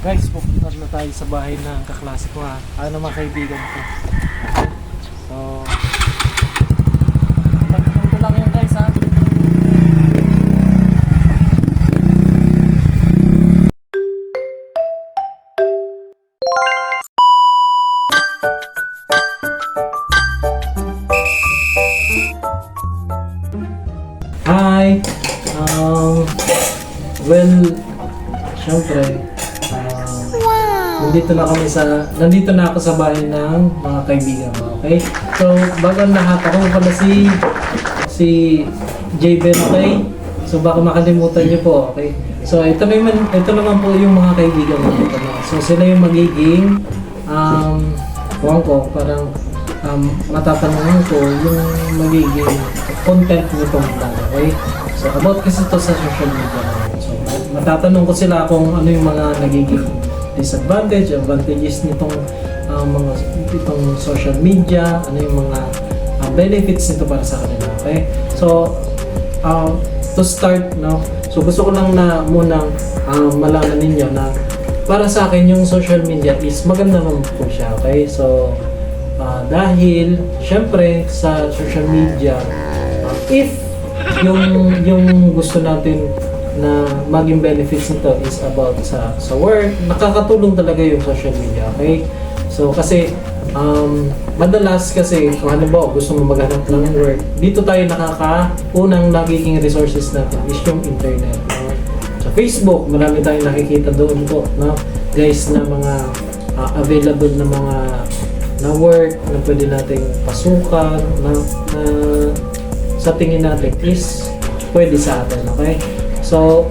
Guys, pupunta na tayo sa bahay ng kaklase ko ha. Ano mga kaibigan ko. So, magpunta lang yun guys ha. Hi! Well, syempre, nandito na ako sa bahay ng mga kaibigan ko, okay? So, bago ang lahat, ako pala si J-Ben, okay? So, baka makalimutan niyo po, okay? So, ito naman po yung mga kaibigan ko. So, sila yung magiging, matatanungan ko yung magiging content nitong vlog, okay? So, about kasi ito sa social media. So, matatanong ko sila kung ano yung mga nagiging disadvantage, advantages nitong itong social media, ano yung mga benefits nito para sa kanila, okay? So, to start, no? So, gusto ko lang na munang malaman ninyo na para sa akin yung social media is maganda naman po siya, okay? So, dahil syempre sa social media, if yung gusto natin na maging benefits nito is about sa work, nakakatulong talaga yung social media, okay? So kasi madalas kasi kung halimbawa gusto mo maghanap ng work, dito tayo unang nagiging resources natin is yung internet, no? Sa Facebook, marami tayong nakikita doon po, no? Guys, na mga available na mga na work na pwede nating pasukan na sa tingin natin is pwede sa atin, okay? So,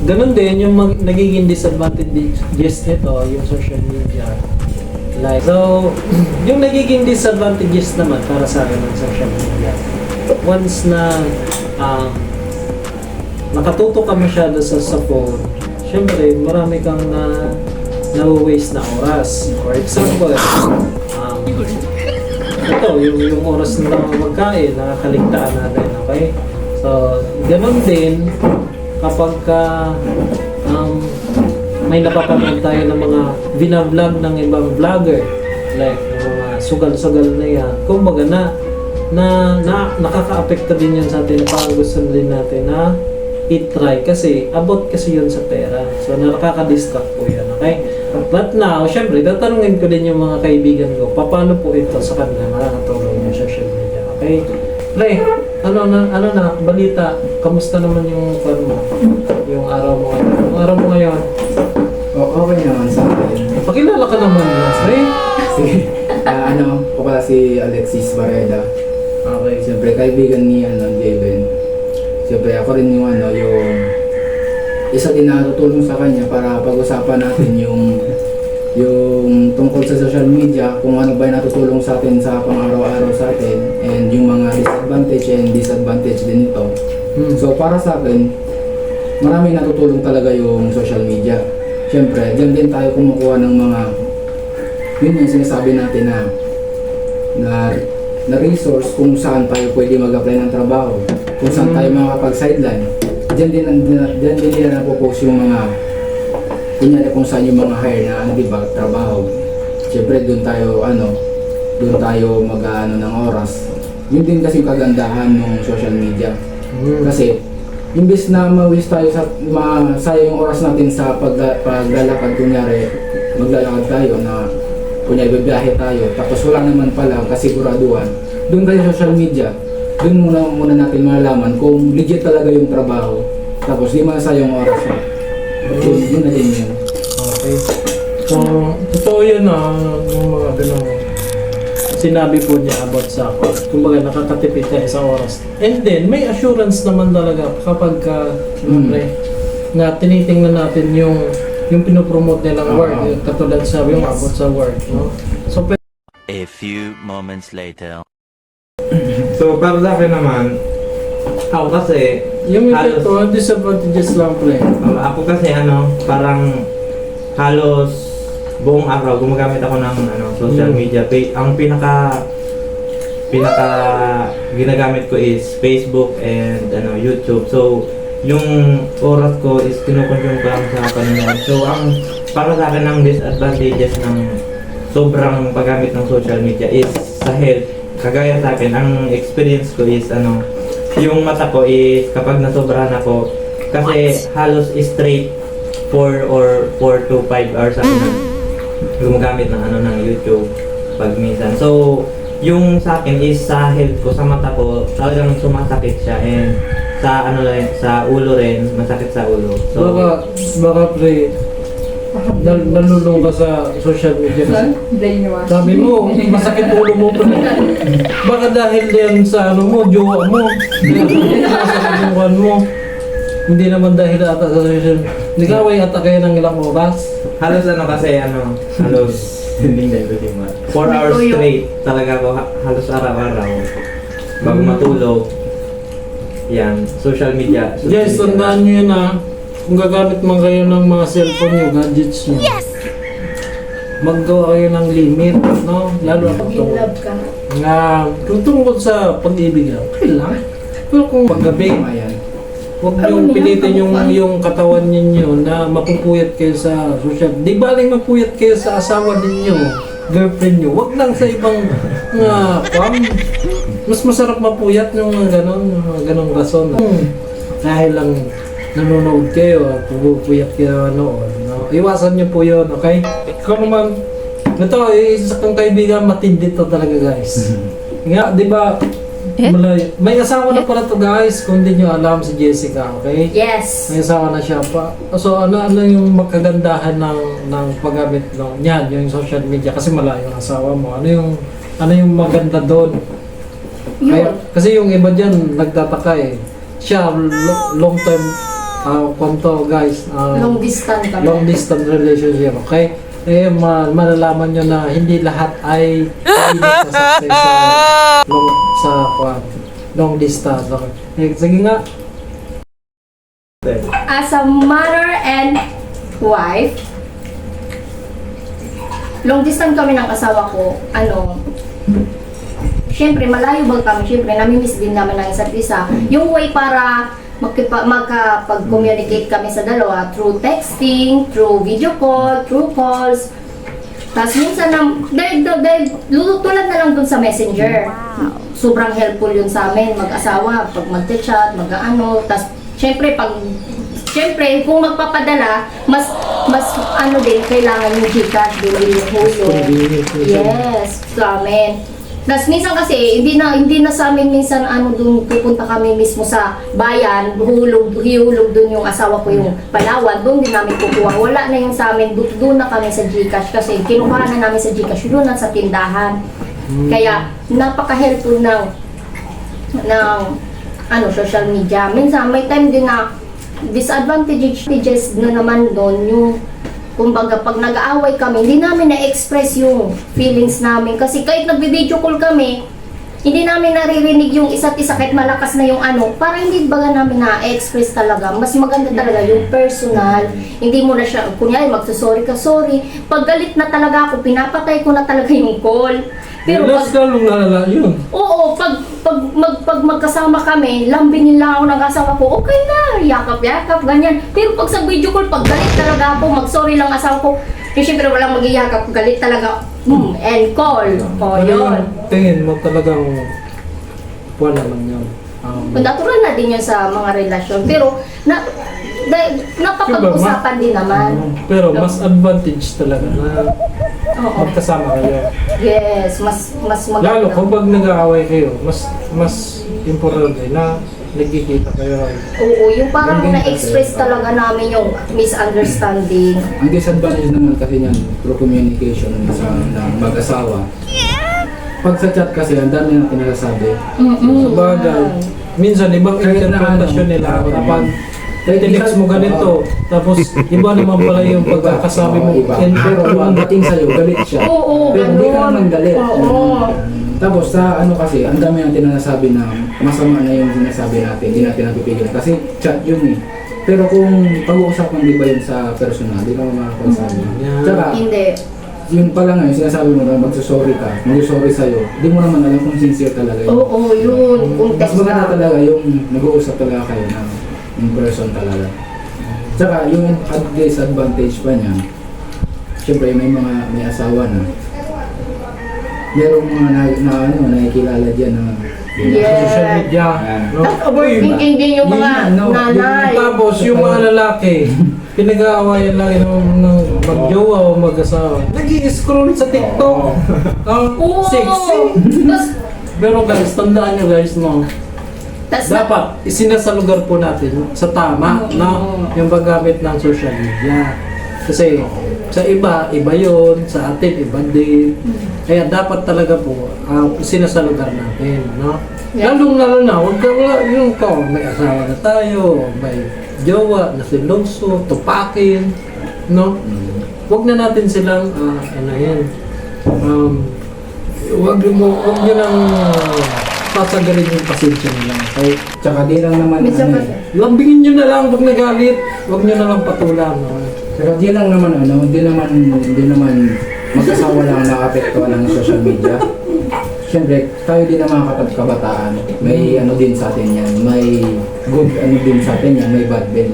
ganun din yung nagiging disadvantages nito, yung social media. Like, so, yung nagiging disadvantages naman para sa akin ng social media, once na nakatutok ka masyado sa phone, syempre, marami kang na-waste na oras. For example, ito, yung oras na magkain, nakakaligtaan natin, okay? So, ganun din kapag may napapanood tayo ng mga binablog ng ibang vlogger, like mga sugal-sugal na yan, kumbaga nakaka-apekto din yan sa atin, parang gusto din natin na i-try kasi abot kasi yun sa pera. So, nakaka-distract po yan, okay? But now, syempre, tatanungin ko din yung mga kaibigan ko, paano po ito sa kanila makakatulong yung social media, okay? Pre, ano na, balita, kamusta naman yung yung araw mo ngayon? Yung araw mo ngayon? Okay naman sa akin. Pakilala ka naman yan, pre. Sige. Ako pala si Alexis Barreda. Okay. Siyempre, kaibigan ni Javen. Siyempre, ako rin yung isa din na tutulong sa kanya para pag-usapan natin yung tungkol sa social media, kung ano ba yung natutulong sa atin sa pang-araw-araw sa atin, and yung mga disadvantage and disadvantage din ito. So para sa akin, maraming natutulong talaga yung social media. Siyempre, diyan din tayo kumukuha ng mga, yun yung sinasabi natin na resource kung saan tayo pwede mag-apply ng trabaho, kung saan tayo makakapag-sideline. Diyan din nila napopost yung mga kunyari kung saan yung mga hire na trabaho. Siyempre doon tayo mag-ano ng oras. Yun din kasi yung kagandahan ng social media. Kasi imbes na ma-waste tayo sayang yung oras natin sa paglalakad, kunyari maglalakad tayo na kunyari bibiyahe tayo tapos wala naman pala kasiguraduhan, doon tayo sa social media. Doon muna natin malalaman kung legit talaga yung trabaho, tapos di masayang oras mo. Yun na din yun. Okay. So, totoo yun yung mga ganun sinabi po niya about sa kumbaga nakakatipid tayo sa oras. And then, may assurance naman talaga kapag na tinitingnan natin yung pinopromote nilang work, katulad sabi yung about sa work, no? So, a few moments later. So, para sa akin naman, ako kasi, yung disadvantages lang pre. ako kasi parang halos buong araw gumagamit ako ng social media. Ang pinaka ginagamit ko is Facebook and YouTube. So, yung oras ko is kinukonsume ko lang sa panonood. So, ang para sa akin ang disadvantages ng sobrang paggamit ng social media is sa health. Kagaya sa akin, ang experience ko is yung mata ko is kapag nasobrahan ako, kasi halos straight 4 to 5 hours ako gumagamit ng ng YouTube pag minsan. So, yung sa akin is sa health ko, sa mata ko, talagang sumasakit siya and sa ulo rin, masakit sa ulo. So, Baka pre, nalulung ka sa social media kasi sabi mo, masakit ulo mo pre. Baka dahil yan sa jowa mo. Masakit yung mo. Hindi naman dahil ata sa social media. Nagaway ata kayo ng ilang oras. halos halos 4 hours straight talaga ako, halos araw-araw bago matulog. Yan, social media. Guys, tandaan nyo yun kung gagamit man kayo ng mga cellphone nyo, gadgets nyo. Maggawa kayo ng limit, no? Lalo Pag in love ka. kung tungkol sa pag-ibig, okay lang. Pero kung paggabi, Ayan. huwag nyo pilitin yung katawan ninyo na mapupuyat kayo sa social. Di baling mapuyat kayo sa asawa ninyo, girlfriend nyo. Huwag lang sa ibang mas masarap mapuyat yung mga ganong rason. Dahil lang nanonood kayo, pupuyat kayo no? Iwasan nyo po yun, okay? Ikaw naman, ito, isa kang kaibigan, matindi to talaga guys. Nga, di ba, may asawa na pala to guys, kung di nyo alam si Jessica, okay? Yes. May asawa na siya pa. So ano yung magkagandahan ng paggamit niyan, yung social media kasi malayo ang asawa mo. Ano yung maganda doon? Yun. Kasi yung iba diyan nagtataka Siya long term konto guys. Long distance kami. Long distance relationship, okay? Malalaman nyo na hindi lahat ay sasakse sa long distance. Okay. Sige nga. As a mother and wife, long distance kami ng asawa ko, syempre malayo ba kami, syempre namimiss din naman ng isa't isa. Yung way para magkapag-communicate kami sa dalawa through texting, through video call, through calls. Tapos minsan dahil tulad na lang dun sa messenger. Sobrang helpful yun sa amin, mag-asawa, pag mag-chat, Tapos syempre kung magpapadala, mas din, kailangan yung Gcash, bilhin yung hulo. Yes, sa amin. Tapos minsan kasi, hindi na sa amin minsan dun pupunta kami mismo sa bayan, hihulog dun yung asawa ko yung Palawan, dun din namin kukuha. Wala na yung sa amin, dun na kami sa Gcash kasi kinuha na namin sa Gcash, dun na sa tindahan. Kaya napaka-helpful ng social media. Minsan may time din na disadvantages na naman doon yung kumbaga pag nag-aaway kami, hindi namin na-express yung feelings namin kasi kahit nagbi-video call kami, hindi namin naririnig yung isa't isa kahit malakas na yung para hindi baga namin na-express talaga. Mas maganda talaga yung personal. Hindi mo na siya, kunyari magsusorry ka, sorry. Pag galit na talaga ako, pinapatay ko na talaga yung call. Pero Mas lalong nalala yun. oo, pag magkasama kami, lambingin lang ako ng asawa ko, okay na, yakap-yakap, ganyan. Pero pag sa video call, pag galit talaga ako, mag-sorry lang asawa ko, syempre walang mag-iyakap, galit talaga, and call. O, yun. Tingin mo talagang wala lang yun. Natural na din yun sa mga relasyon, pero napapag-usapan din naman. Pero mas advantage talaga na Oo. magkasama kayo. Yes, mas maganda. Lalo kung pag nag-aaway kayo, mas importante na nagkikita kayo. Oo, yung parang na-express talaga namin yung misunderstanding. Ang disadvantage naman kasi niyan, through communication ng mag-asawa. Pag sa chat kasi, ang dami natin nalasabi. Sa bagay, minsan ibang interpretasyon nila. Kapag text mo ganito, tapos iba naman pala yung pagkakasabi mo. Pero ang dating sa'yo, galit siya. Oo, Pero hindi ka ganun. naman galit. Oo. Tapos sa kasi, ang dami natin nasabi na masama na yung sinasabi natin, hindi natin napipigilan. Kasi chat yun eh. Pero kung pag-uusapan di ba yun sa personal, di ka makakapagsabi. Yeah. Tsaka, Hindi. yun pala nga, yung sinasabi mo na magsusorry ka, mag-sorry sa'yo, di mo naman alam kung sincere talaga yun. Oo, yun. Kung Mas text maganda ka. talaga yung nag-uusap talaga kayo na in person talaga. Tsaka yung disadvantage pa niya, syempre may asawa na. Merong mga nakikilala dyan na Yes. Social media. No? Tapos overthinking din yung mga Yun, no. nanay. Tapos yung mga lalaki, pinag-aawayan lang ng mag-jowa o mag-asawa. Nag-i-scroll sa TikTok. Ang Oo. sexy. Tapos, Pero guys, tandaan nyo guys, no? tas Dapat isinasalugar po natin sa tama, no? Yung paggamit ng social media. Kasi sa iba yun, sa atin iba din. Kaya dapat talaga po sinasalugar natin, no? Yeah. Lalo na, huwag yung may asawa na tayo, may jowa na silongso, tupakin, no? Huwag na natin silang, huwag nyo nang pasagarin yung pasensya nila. Okay? tsaka di lang naman minsan ano, kasi, Lambingin nyo na lang pag nagalit. Huwag nyo na lang patulan. No? tsaka di lang naman hindi naman mag-asawa lang naapektuhan ng social media. Siyempre, tayo din ang mga kabataan. May ano din sa atin yan. May good ano din sa atin yan. May bad din.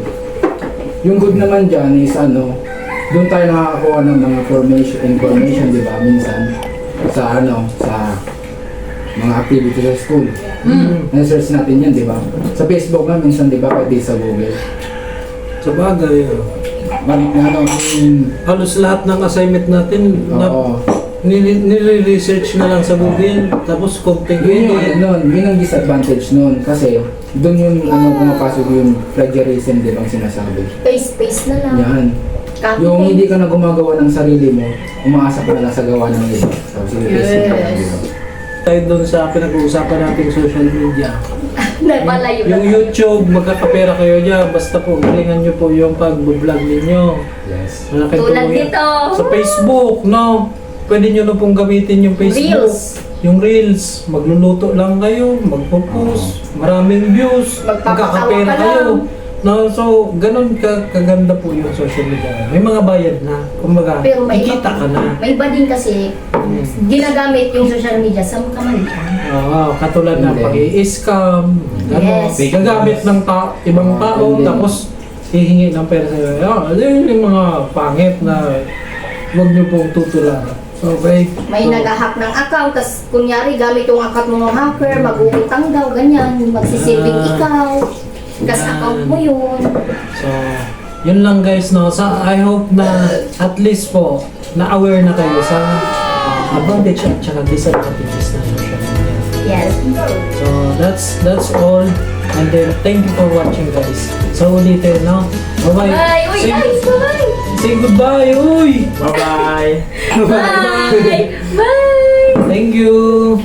Yung good naman dyan is doon tayo nakakakuha ng mga information, di ba? Minsan, sa mga activities sa school. Na-search natin yan, di ba? Sa Facebook nga, minsan, di ba? Pwede sa Google. Sa bagay, halos lahat ng assignment natin, Oo. nire-research na lang sa Google. Tapos, konting Yun ang disadvantage nun. Kasi, doon yung pumapasok yung plagiarism, di ba, ang sinasabi. space na lang. Yan. Copy Yung paste. hindi ka na gumagawa ng sarili mo, umaasa ka na lang sa gawa ng iba. So, sige, tayo doon sa pinag-uusapan nating social media. Napalayo Yung lang. YouTube, magkakapera kayo dyan. Basta po, galingan nyo po yung pag-vlog ninyo. Yes. Malaki Tulad po yan. nito. Sa Facebook, no? Pwede nyo na pong gamitin yung Facebook. Reels. Yung Reels. Magluluto lang kayo, magpo-post, maraming views, Magpapatawa magkakapera ka kayo. lang. No, so, ganun kaganda po yung social media. May mga bayad na. Kumbaga, Pero may ikita ka na. May iba din kasi, ginagamit yung social media sa kamalian. Oo, katulad ng Hindi. pag-i-scam, Yes. gagamit ng ibang tao, Hindi. tapos hihingi ng pera sa iyo. Yun yung mga pangit na huwag niyo pong tutulan. Okay? May nag-hack ng account, tas kunyari gamit yung account mo ng hacker, mag-uutang daw, ganyan, magsisilbing ikaw. Kas account mo yun. So, yun lang guys, no? So, I hope na at least po, na-aware na kayo sa advantage at saka disadvantages ng social media. Yes. So, that's all. And then, thank you for watching guys. So, ulitin, no? Bye-bye. Bye! Uy, Say- guys! Bye! Say goodbye, uy! Bye-bye! Bye! Bye! Thank you!